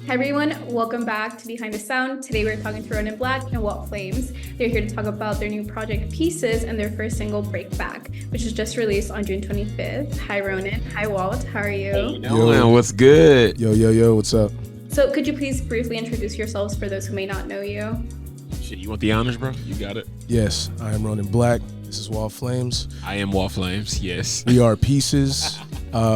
Hi everyone, welcome back to Behind the Sound. Today we're talking to Ronin and Walt. They're here to talk about their new project Pieces and their first single Break Back, which was just released on June 25th. Hi Ronin, hi Walt, how are you? Yo, what's good? Yo, what's up? So could you please briefly introduce yourselves for those who may not know you? Shit, you want the honors, bro? You got it. Yes, I am Ronin Black. This is Walt Flames. I am Walt Flames, yes. We are Pieces.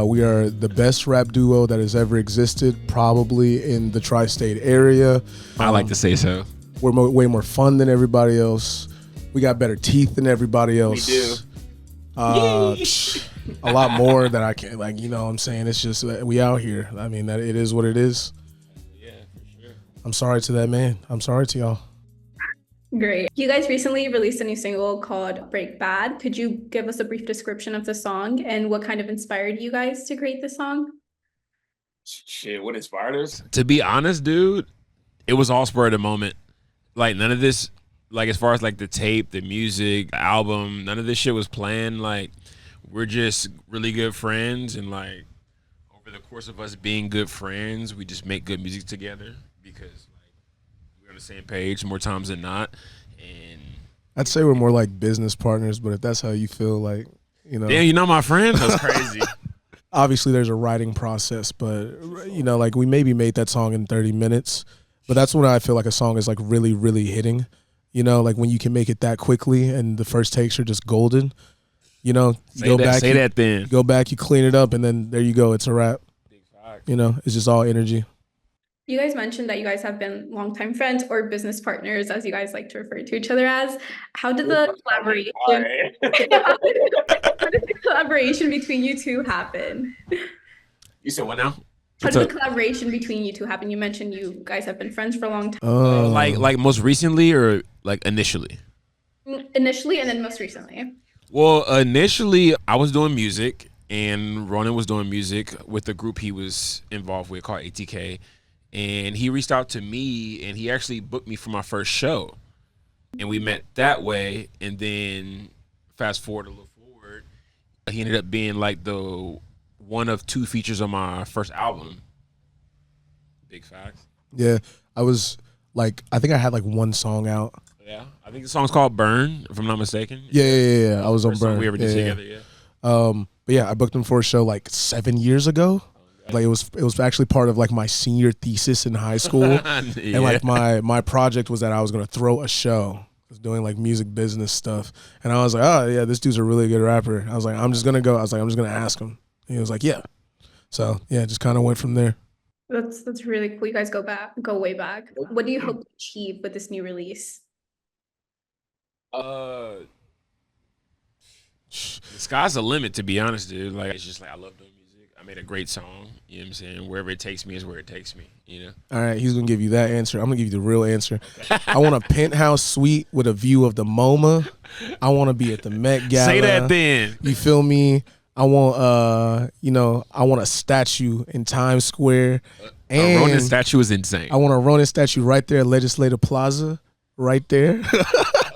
We are the best rap duo that has ever existed, probably in the tri-state area. I like to say so. We're way more fun than everybody else. We got better teeth than everybody else. We do. A lot more that I can't, like, you know what I'm saying? It's just, we out here. I mean, that it is what it is. Yeah, for sure. I'm sorry to that man. I'm sorry to y'all. Great. You guys recently released a new single called Break Bad. Could you give us a brief description of the song and what kind of inspired you guys to create the song? Shit, what inspired us? To be honest, dude, it was all spur of the moment. Like, none of this, like, as far as, like, the tape, the music, the album, none of this shit was planned. Like, we're just really good friends, and, like, over the course of us being good friends, we just make good music together because on the same page more times than not. And I'd say we're more like business partners, but if that's how you feel, like, you know. Damn, you know my friend? That's crazy. Obviously there's a writing process, but, you know, like, we maybe made that song in 30 minutes, but that's when I feel like a song is like really, really hitting, you know, like when you can make it that quickly and the first takes are just golden, you know. Say that then. Go back, you clean it up, and then there you go, it's a wrap. You know, it's just all energy. You guys mentioned that you guys have been longtime friends or business partners, as you guys like to refer to each other as. How did the collaboration how did the collaboration between you two happen? You said what now? How did the collaboration between you two happen? You mentioned you guys have been friends for a long time. Like most recently or like initially? Initially and then most recently. Well, initially I was doing music and Ronin was doing music with the group he was involved with called ATK. And he reached out to me and he actually booked me for my first show. And we met that way. And then fast forward a little forward, he ended up being like the one of two features on my first album. Big facts. Yeah, I was like, I think I had like one song out. Yeah, I think the song's called Burn, if I'm not mistaken. Yeah. I was on Burn. We ever did together, yeah. But yeah, I booked him for a show like 7 years ago. Like, it was actually part of like my senior thesis in high school. Yeah. And like my project was that I was gonna throw a show. I was doing like music business stuff. And I was like, oh yeah, this dude's a really good rapper. I was like, I'm just gonna ask him. And he was like, yeah. So yeah, just kind of went from there. That's really cool. You guys go way back. What do you hope to achieve with this new release? The sky's the limit, to be honest, dude. Like, it's just like I love doing music. I made a great song, you know what I'm saying? Wherever it takes me is where it takes me, you know? All right, he's going to give you that answer. I'm going to give you the real answer. I want a penthouse suite with a view of the MoMA. I want to be at the Met Gala. Say that then. You feel me? I want, I want a statue in Times Square. And a Ronin statue is insane. I want a Ronin statue right there at Legislative Plaza, right there.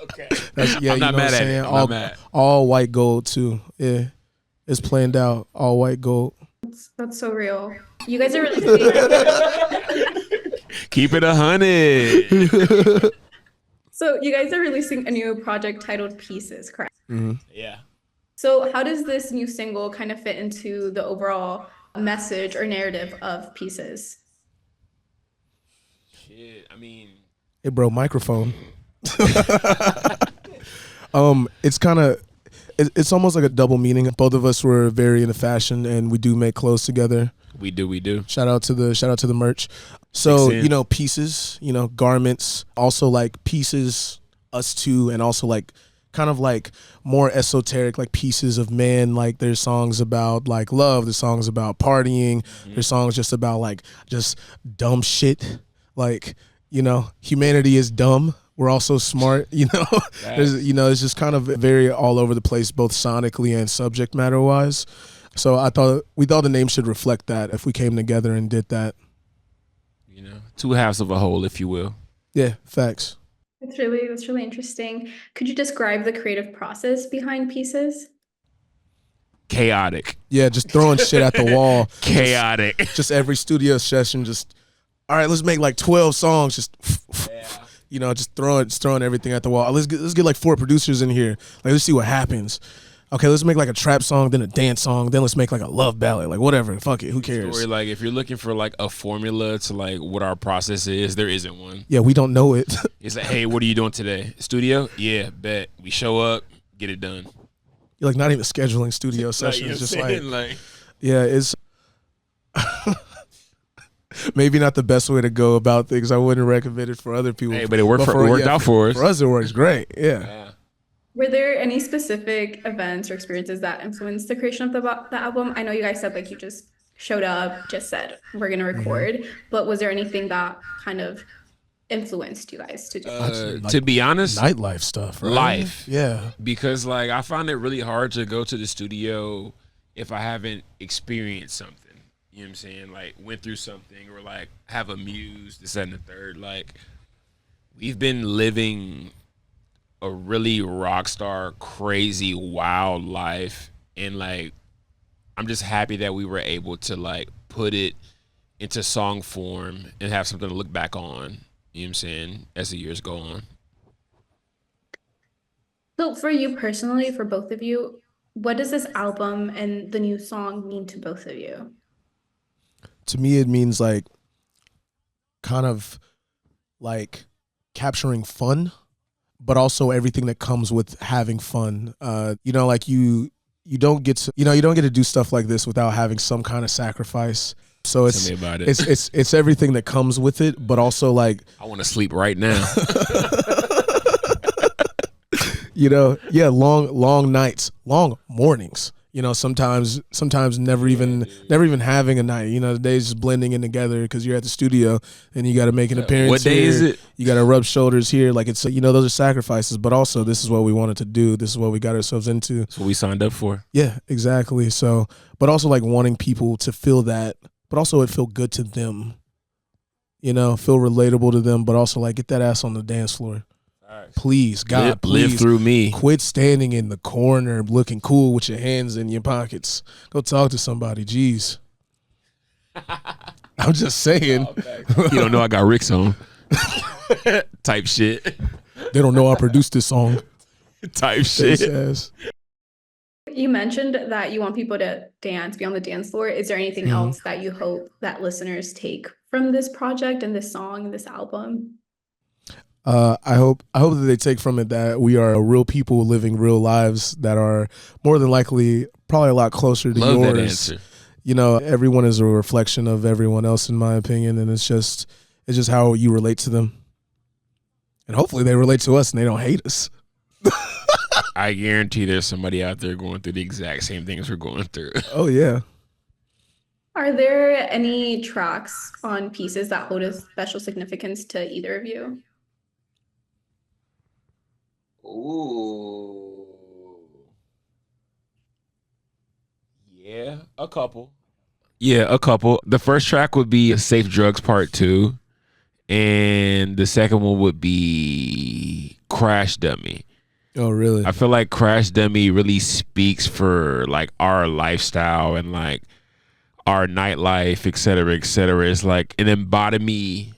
Okay. I'm not mad at it. All white gold, too. Yeah. It's planned out. All white gold. That's so real. You guys are really Keep it 100. So you guys are releasing a new project titled Pieces, correct? Mm-hmm. Yeah. So how does this new single kind of fit into the overall message or narrative of Pieces? Shit, I mean. Hey, bro, microphone. It's almost like a double meaning. Both of us were very into fashion, and we do make clothes together. We do. Shout out to the merch. So, you know, pieces, you know, garments, also like pieces, us two, and also like kind of like more esoteric, like pieces of men. Like, there's songs about like love, there's songs about partying, there's songs just about like just dumb shit. Like, you know, humanity is dumb. We're also smart, you know. It's just kind of very all over the place, both sonically and subject matter wise. So we thought the name should reflect that if we came together and did that. You know, two halves of a whole, if you will. Yeah, facts. That's really interesting. Could you describe the creative process behind Pieces? Chaotic. Yeah, just throwing shit at the wall. Chaotic. Just every studio session, just all right, let's make like 12 songs. Just, Yeah. just throwing everything at the wall. Let's get like 4 producers in here. Like, let's see what happens. Okay, let's make like a trap song, then a dance song, then let's make like a love ballad. Like, whatever. Fuck it. Who cares? Story, like, if you're looking for like a formula to like what our process is, there isn't one. Yeah, we don't know it. It's like, hey, what are you doing today? Studio? Yeah, bet. We show up, get it done. You're like not even scheduling studio sessions. Just like, yeah, it's maybe not the best way to go about things. I wouldn't recommend it for other people. Hey, but it worked out for us. For us, it works great. Yeah. Were there any specific events or experiences that influenced the creation of the album? I know you guys said like you just showed up, just said we're gonna record, but was there anything that kind of influenced you guys to do like, to be honest, nightlife stuff, right? Life. Yeah. Because like I find it really hard to go to the studio if I haven't experienced something. You know what I'm saying? Like went through something or like have a muse, this, that, and the third. Like we've been living a really rock star, crazy, wild life. And like I'm just happy that we were able to like put it into song form and have something to look back on. You know what I'm saying? As the years go on. So for you personally, for both of you, what does this album and the new song mean to both of you? To me, it means like kind of like capturing fun, but also everything that comes with having fun. Like you don't get to do stuff like this without having some kind of sacrifice. So it's Tell me about it. it's everything that comes with it, but also like I want to sleep right now. long nights, long mornings. Sometimes never even having a night. The days just blending in together because you're at the studio and you got to make an appearance. What day is it? You got to rub shoulders here. Like it's those are sacrifices, but also this is what we wanted to do. This is what we got ourselves into. That's what we signed up for. Yeah, exactly. So, but also like wanting people to feel that, but also it feel good to them. Feel relatable to them, but also like get that ass on the dance floor. Please, God, please live through me. Quit standing in the corner looking cool with your hands in your pockets. Go talk to somebody. Jeez. I'm just saying. You don't know I got Rick's on. Type shit. They don't know I produced this song. Type shit. You mentioned that you want people to dance, be on the dance floor. Is there anything else that you hope that listeners take from this project and this song and this album? I hope that they take from it that we are real people living real lives that are more than likely probably a lot closer to Love yours. that answer. Everyone is a reflection of everyone else, in my opinion, and it's just how you relate to them, and hopefully they relate to us and they don't hate us. I guarantee there's somebody out there going through the exact same things we're going through. Oh yeah. Are there any tracks on Pieces that hold a special significance to either of you? Ooh. Yeah, a couple. The first track would be Safe Drugs Part 2. And the second one would be Crash Dummy. Oh, really? I feel like Crash Dummy really speaks for like our lifestyle and like our nightlife, et cetera, et cetera. It's like an embodiment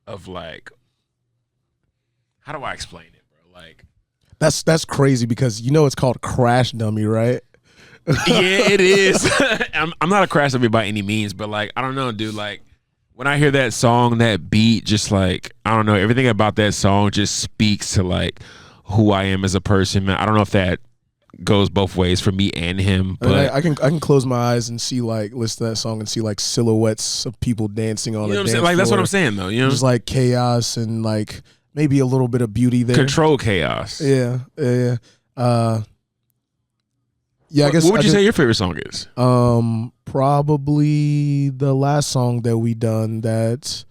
of like, how do I explain it, bro? Like that's crazy because it's called Crash Dummy, right? Yeah, it is. I'm not a Crash Dummy by any means, but like I don't know, dude. Like when I hear that song, that beat, just like I don't know, everything about that song just speaks to like who I am as a person, man. I don't know if that goes both ways for me and him, but I can close my eyes and see like listen to that song and see like silhouettes of people dancing on the dance floor. Like that's what I'm saying though. Just like chaos and like maybe a little bit of beauty there. Control chaos. Yeah. Yeah, I guess. What would you say your favorite song is? Probably the last song that we done. That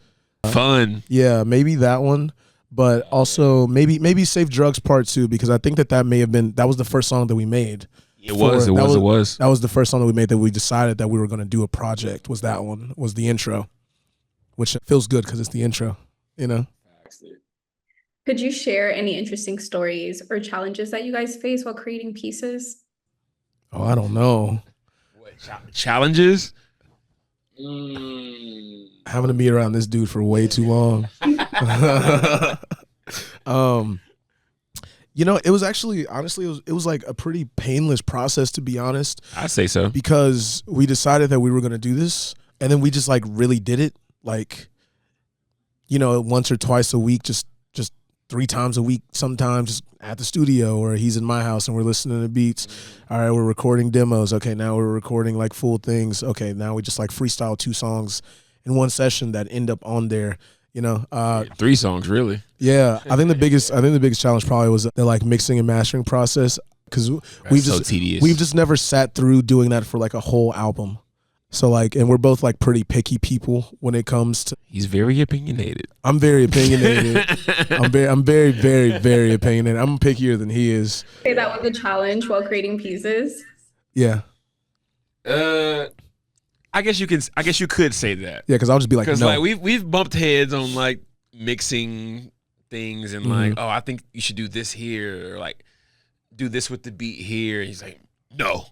Fun. Yeah, maybe that one, but also maybe Safe Drugs Part 2 because I think that may have been that was the first song that we made. It was. That was the first song that we made that we decided that we were going to do a project. Was that one? Was the intro, which feels good because it's the intro. Could you share any interesting stories or challenges that you guys face while creating Pieces? Oh, I don't know. What, challenges? Having to be around this dude for way too long. You know, it was actually, honestly, it was like a pretty painless process, to be honest. I say so. Because we decided that we were going to do this, and then we just like really did it. Like, you know, once or twice a week, just 3 times a week, sometimes just at the studio, or he's in my house and we're listening to beats. All right, we're recording demos. Okay, now we're recording like full things. Okay, now we just like freestyle 2 songs in one session that end up on there. You know, 3 songs really. Yeah, I think the biggest challenge probably was the like mixing and mastering process, because we've just never sat through doing that for like a whole album. So like, and we're both like pretty picky people when it comes to. He's very opinionated. I'm very opinionated. I'm very, very, very opinionated. I'm pickier than he is. Say that was a challenge while creating pieces. Yeah. I guess you could say that. Yeah, because I'll just be like, because no. like we've bumped heads on like mixing things and like, oh, I think you should do this here, or like do this with the beat here. And he's like, no.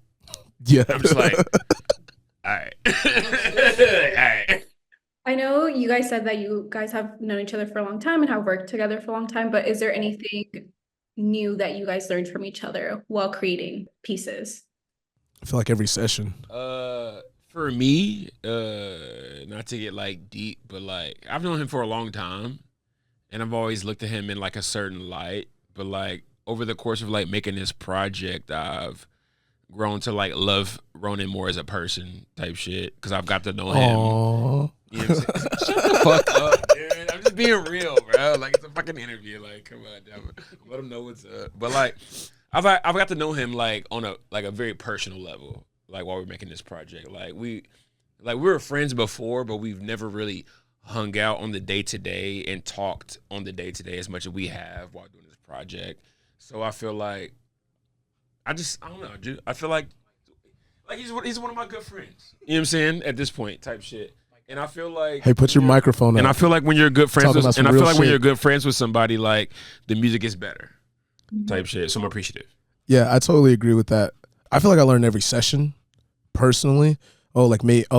Yeah. I'm just like, all right. All right. I know you guys said that you guys have known each other for a long time and have worked together for a long time, but is there anything new that you guys learned from each other while creating pieces? I feel like every session. For me, not to get like deep, but like I've known him for a long time, and I've always looked at him in like a certain light. But like over the course of like making this project, I've grown to like love Ronin more as a person, type shit, because I've got to know him. Aww. You know what I'm saying? Shut the fuck up, dude. I'm just being real, bro. Like it's a fucking interview. Like, come on, damn it. Let him know what's up. But like, I've got to know him like on a very personal level. Like while we're making this project, like we were friends before, but we've never really hung out on the day-to-day and talked on the day-to-day as much as we have while doing this project. So I feel like I don't know, dude. I feel like he's one of my good friends. You know what I'm saying? At this point, type shit. And I feel like, hey, put your microphone up. And I feel like when you're good friends with, when you're good friends with somebody, like the music is better, type shit. So I'm appreciative. Yeah, I totally agree with that. I feel like I learn every session. Personally, oh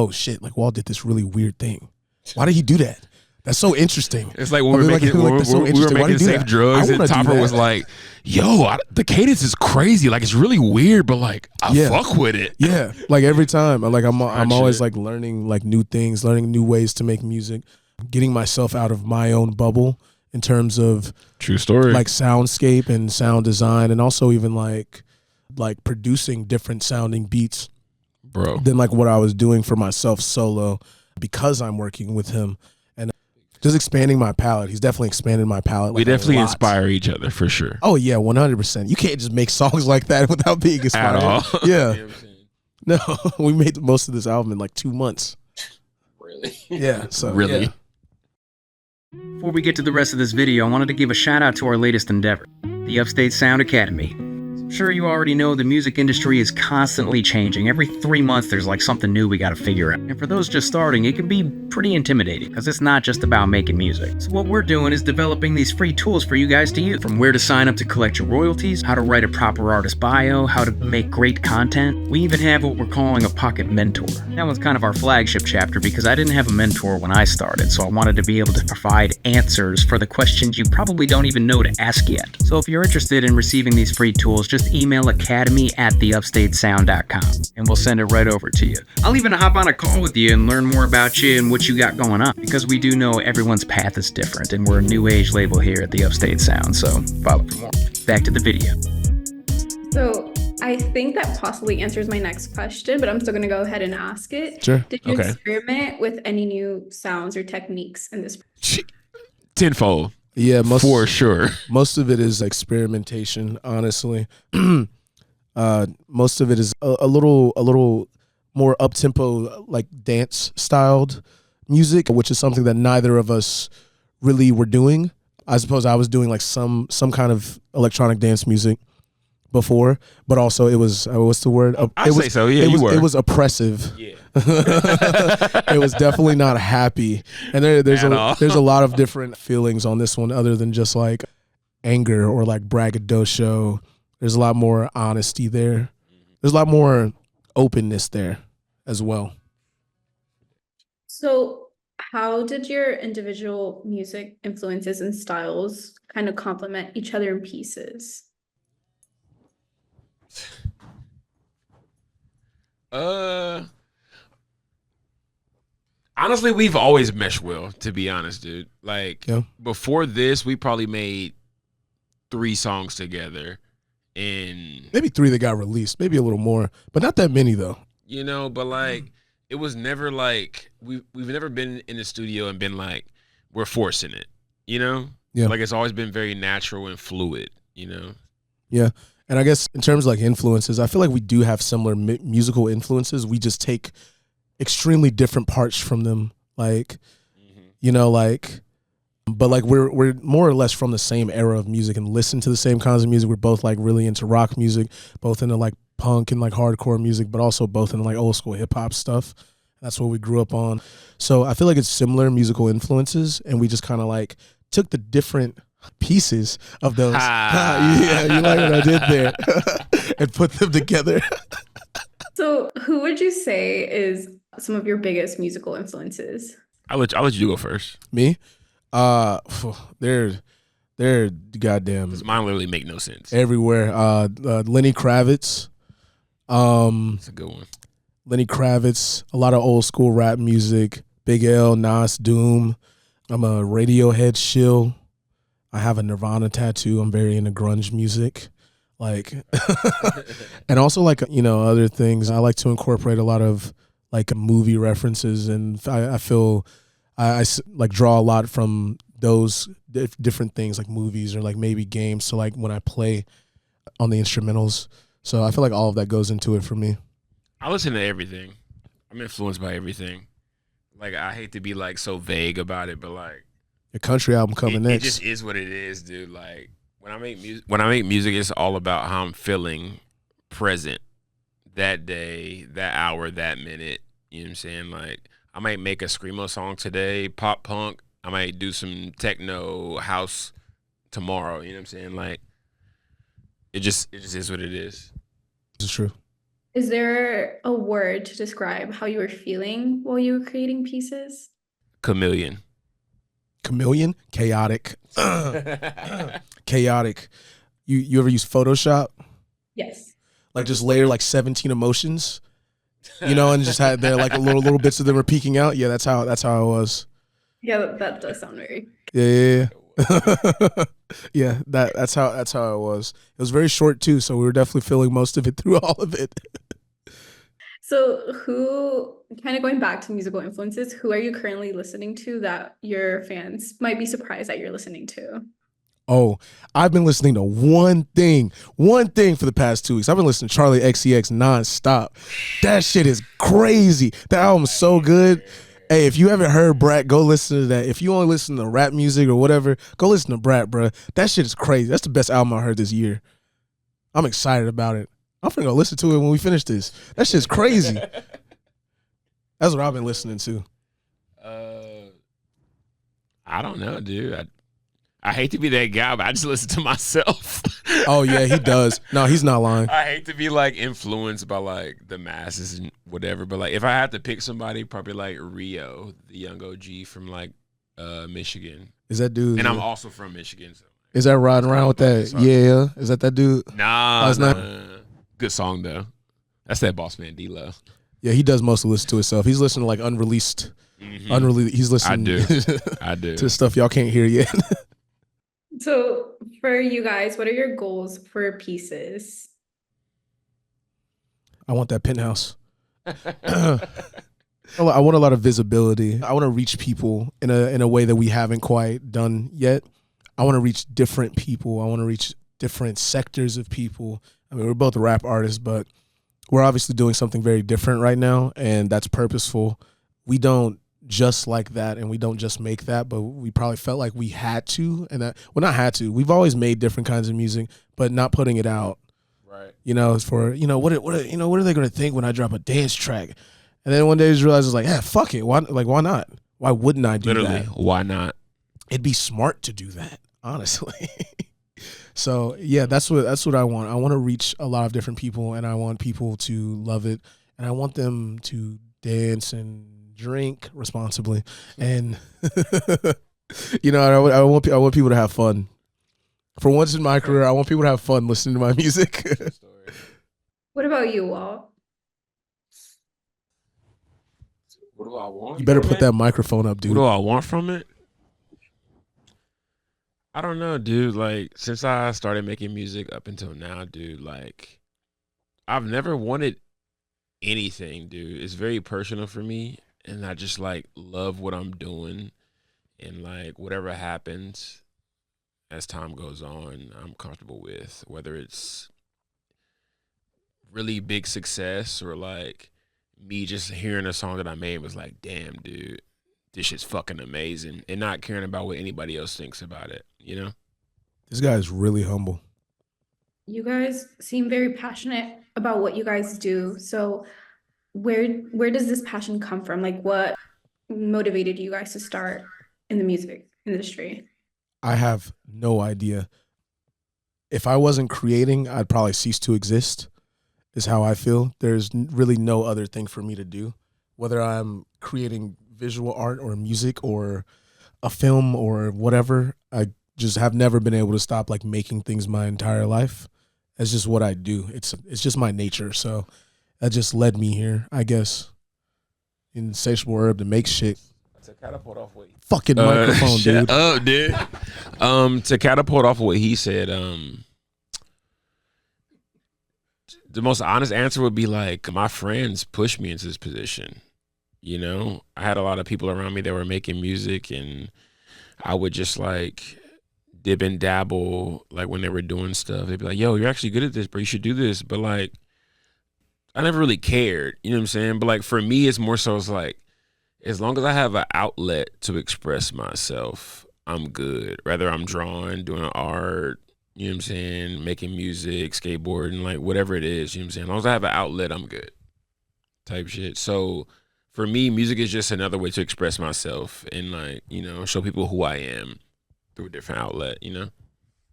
shit, like Walt did this really weird thing. Why did he do that? That's so interesting. It's like when we were making Safe Drugs, and Topper was like, yo, the cadence is crazy. Like it's really weird, but like I fuck with it. Yeah, like every time, I'm always like learning like new things, learning new ways to make music, getting myself out of my own bubble in terms of true story, like soundscape and sound design, and also even like producing different sounding beats. Bro, than like what I was doing for myself solo, because I'm working with him and just expanding my palette. He's definitely expanded my palette. We definitely inspire each other for sure. Oh yeah, 100%. You can't just make songs like that without being inspired. At all. Yeah. You know no, we made most of this album in like 2 months. Really? Yeah. So really. Yeah. Before we get to the rest of this video, I wanted to give a shout out to our latest endeavor, the Upstate Sound Academy. Sure, you already know the music industry is constantly changing. Every 3 months there's like something new we gotta figure out. And for those just starting, it can be pretty intimidating, because it's not just about making music. So what we're doing is developing these free tools for you guys to use. From where to sign up to collect your royalties, how to write a proper artist bio, how to make great content. We even have what we're calling a pocket mentor. That one's kind of our flagship chapter, because I didn't have a mentor when I started, so I wanted to be able to provide answers for the questions you probably don't even know to ask yet. So if you're interested in receiving these free tools, just email academy@theupstatesound.com and we'll send it right over to you. I'll even hop on a call with you and learn more about you and what you got going on, because we do know everyone's path is different, and we're a new age label here at the Upstate Sound, so follow for more. Back to the video. So I think that possibly answers my next question, but I'm still going to go ahead and ask it. Sure. Did you experiment with any new sounds or techniques in this? Tenfold. Yeah, for sure. Most of it is experimentation, honestly. Most of it is a little more up tempo, like dance styled music, which is something that neither of us really were doing. I suppose I was doing like some kind of electronic dance music before, but also it was what's the word? I say so. Yeah, you were. It was oppressive. Yeah. It was definitely not happy, and there's a lot of different feelings on this one, other than just like anger or like braggadocio. There's a lot more honesty there. There's a lot more openness there as well. So How did your individual music influences and styles kind of complement each other in pieces? Uh, Honestly, we've always meshed well, to be honest, dude. Like Yeah. before this, we probably made 3 songs together, and Maybe 3 that got released, maybe a little more, but not that many though. but like it was never like we've never been in the studio and been like we're forcing it, you know? Yeah. Like it's always been very natural and fluid, you know? Yeah. And I guess in terms of like influences, I feel like we do have similar musical influences. We just take extremely different parts from them. Like, like, but like we're more or less from the same era of music and listen to the same kinds of music. We're both like really into rock music, both into like punk and like hardcore music, but also both into like old school hip hop stuff. That's what we grew up on. So I feel like it's similar musical influences, and we just kind of like took the different pieces of those. Yeah, you like what I did there, and put them together. So, who would you say is some of your biggest musical influences? I'll let you go first. Me, they're goddamn. 'Cause mine literally make no sense. Everywhere. Lenny Kravitz. That's a good one. Lenny Kravitz. A lot of old school rap music. Big L, Nas, Doom. I'm a Radiohead shill. I have a Nirvana tattoo. I'm very into grunge music. Like, and also like, other things. I like to incorporate a lot of like movie references, and I feel I like draw a lot from those different things, like movies or like maybe games. So like when I play on the instrumentals, so I feel like all of that goes into it for me. I listen to everything. I'm influenced by everything. Like I hate to be like so vague about it, but like Your country album coming next. It just is what it is, dude. Like when I make music, it's all about how I'm feeling present that day, that hour, that minute. You know what I'm saying? Like I might make a screamo song today, pop punk. I might do some techno house tomorrow. You know what I'm saying? Like it just is what it is. It's true. Is there a word to describe how you were feeling while you were creating pieces? Chameleon. Chameleon? Chaotic. Chaotic. You ever use Photoshop? Yes. Like just layer like 17 emotions, and just had there like a little bits of them were peeking out. Yeah, that's how it was. Yeah, that does sound very. Yeah. Yeah, that's how it was. It was very short too, so we were definitely feeling most of it through all of it. So, who, kind of going back to musical influences, who are you currently listening to that your fans might be surprised that you're listening to? Oh, I've been listening to one thing for the past 2 weeks. I've been listening to Charlie XCX nonstop. That shit is crazy. That album's so good. Hey, if you haven't heard Brat, go listen to that. If you only listen to rap music or whatever, go listen to Brat, bro. That shit is crazy. That's the best album I heard this year. I'm excited about it. I'm finna go listen to it when we finish this. That shit's crazy. That's what I've been listening to. I don't know, dude. I hate to be that guy, but I just listen to myself. Oh yeah, he does. No, he's not lying. I hate to be like influenced by like the masses and whatever, but like if I had to pick somebody, probably like Rio, the young OG from like Michigan. Is that dude? And I'm also from Michigan. So. Is that riding around with that? Yeah. Is that dude? Nah, it's not. Good song though. That's that boss man D-Lo. Yeah, he does mostly listen to himself. He's listening to like unreleased. He's listening. I do. To stuff y'all can't hear yet. So, for you guys, what are your goals for pieces? I want that penthouse. I want a lot of visibility. I want to reach people in a way that we haven't quite done yet. I want to reach different people. I want to reach different sectors of people. I mean, we're both rap artists, but we're obviously doing something very different right now, and that's purposeful. We don't just like that, and we don't just make that, but we probably felt like we had to, and that not had to. We've always made different kinds of music, but not putting it out. Right. For what are they going to think when I drop a dance track? And then one day I just realized, like, fuck it. Why not? Why wouldn't I do Literally, that? why not? It'd be smart to do that, honestly. So yeah, that's what I want. I want to reach a lot of different people, and I want people to love it, and I want them to dance and drink responsibly, and I want people to have fun. For once in my career, I want people to have fun listening to my music. What about you, Walt? What do I want? You better put that microphone up, dude. What do I want from it? I don't know, dude. Like, since I started making music up until now, dude, like, I've never wanted anything, dude. It's very personal for me, and I just, like, love what I'm doing, and, like, whatever happens as time goes on, I'm comfortable with, whether it's really big success or, like, me just hearing a song that I made was like, damn, dude, this shit's fucking amazing, and not caring about what anybody else thinks about it, you know? This guy is really humble. You guys seem very passionate about what you guys do. So where does this passion come from? Like, what motivated you guys to start in the music industry? I have no idea. If I wasn't creating, I'd probably cease to exist, is how I feel. There's really no other thing for me to do, whether I'm creating visual art or music or a film or whatever. I just have never been able to stop like making things my entire life. That's just what I do. It's just my nature. So that just led me here, I guess. Insatiable herb to make shit. To catapult off what fucking microphone, dude. Shut up, dude. To catapult off what he said, the most honest answer would be like, my friends pushed me into this position. You know, I had a lot of people around me that were making music, and I would just like dip and dabble, like when they were doing stuff. They'd be like, yo, you're actually good at this, bro. You should do this. But like, I never really cared. You know what I'm saying? But like, for me, it's more so it's like, as long as I have an outlet to express myself, I'm good. Whether I'm drawing, doing art, you know what I'm saying, making music, skateboarding, like whatever it is, you know what I'm saying? As long as I have an outlet, I'm good. Type shit. So for me, music is just another way to express myself and like, you know, show people who I am through a different outlet, you know?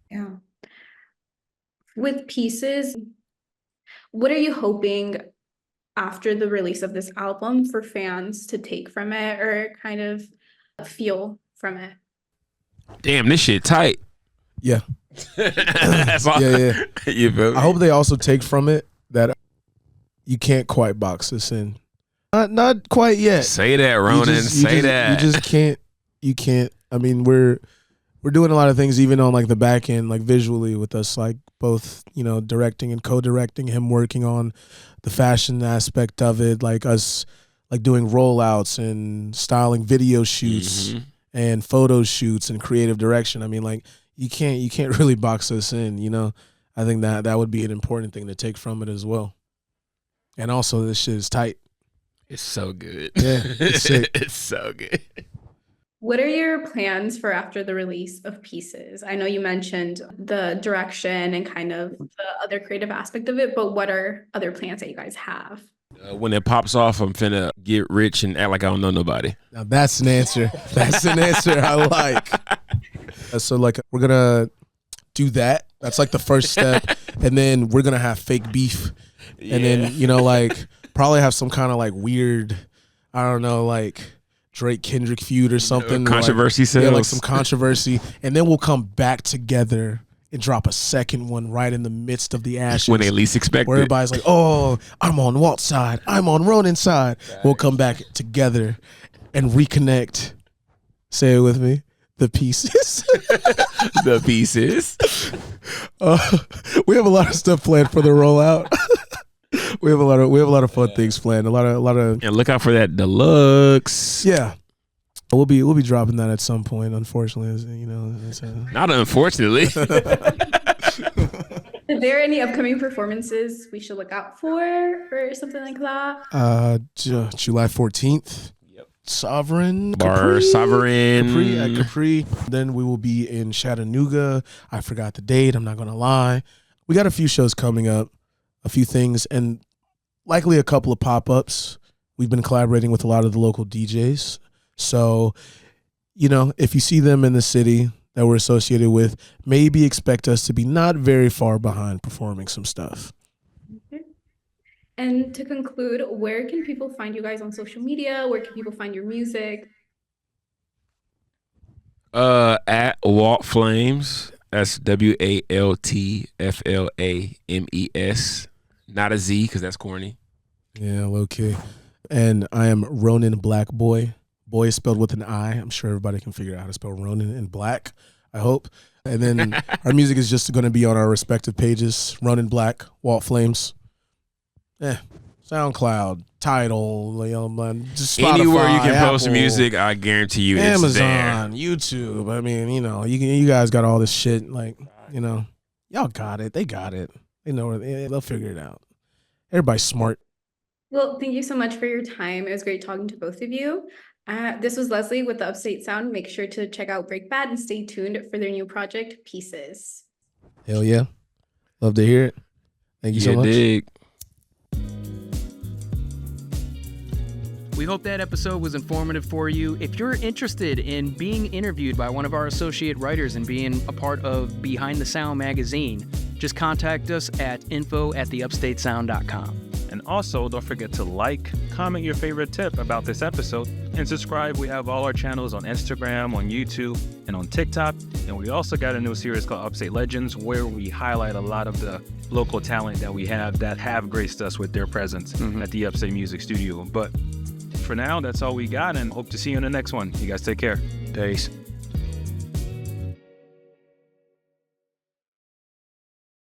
Yeah. With Pieces, what are you hoping after the release of this album for fans to take from it or kind of feel from it? Damn, this shit tight. Yeah. That's all. Yeah. You feel me? I hope they also take from it that you can't quite box this in. Not quite yet. Say that, Ronin. Say that. You just can't. You can't. I mean, we're doing a lot of things even on like the back end, like visually with us, like both, you know, directing and co-directing, him working on the fashion aspect of it, like us like doing rollouts and styling video shoots and photo shoots and creative direction. I mean, like you can't really box us in, you know. I think that would be an important thing to take from it as well. And also this shit is tight. It's so good. Yeah, it's sick. It's so good. What are your plans for after the release of Pieces? I know you mentioned the direction and kind of the other creative aspect of it, but what are other plans that you guys have? When it pops off, I'm finna get rich and act like I don't know nobody. Now that's an answer. That's an answer I like. So like we're gonna do that. That's like the first step, and then we're gonna have fake beef, and then you know like probably have some kind of like weird, I don't know, like Drake Kendrick feud or something. Controversy like, sales. Yeah, like some controversy. And then we'll come back together and drop a second one right in the midst of the ashes. When they least expect where it. everybody's like, oh, I'm on Walt's side. I'm on Ronin's side. We'll come back together and reconnect. Say it with me. The Pieces. The Pieces. We have a lot of stuff planned for the rollout. We have a lot of fun things planned. A lot of And look out for that deluxe. Yeah. We'll be dropping that at some point, unfortunately, you know. Not unfortunately. Are there any upcoming performances we should look out for or something like that? July 14th. Yep. Sovereign. Capri. At Capri. Then we will be in Chattanooga. I forgot the date. I'm not going to lie. We got a few shows coming up, a few things, and likely a couple of pop-ups. We've been collaborating with a lot of the local DJs. So, you know, if you see them in the city that we're associated with, maybe expect us to be not very far behind performing some stuff. And to conclude, where can people find you guys on social media? Where can people find your music? At Walt Flames. That's WALTFLAMES. Not a Z because that's corny. Yeah, low key. And I am Ronin Black Boy. Boy is spelled with an I. I'm sure everybody can figure out how to spell Ronin in black, I hope. And then our music is just going to be on our respective pages. Ronin Black, Walt Flames. SoundCloud, Tidal, just Spotify, anywhere you can post Apple, music, I guarantee you Amazon, it's there. YouTube. I mean, you guys got all this shit. Like, y'all got it. They got it. They know they'll figure it out. Everybody's smart. Well, thank you so much for your time. It was great talking to both of you. This was Leslie with the Upstate Sound. Make sure to check out Break Bad and stay tuned for their new project, Pieces. Hell yeah. Love to hear it. Thank you so much. Dig. We hope that episode was informative for you. If you're interested in being interviewed by one of our associate writers and being a part of Behind the Sound magazine, just contact us at info@theupstatesound.com. And also, don't forget to like, comment your favorite tip about this episode, and subscribe. We have all our channels on Instagram, on YouTube, and on TikTok. And we also got a new series called Upstate Legends, where we highlight a lot of the local talent that we have that have graced us with their presence at the Upstate Music Studio. But for now, that's all we got, and hope to see you in the next one. You guys take care. Peace.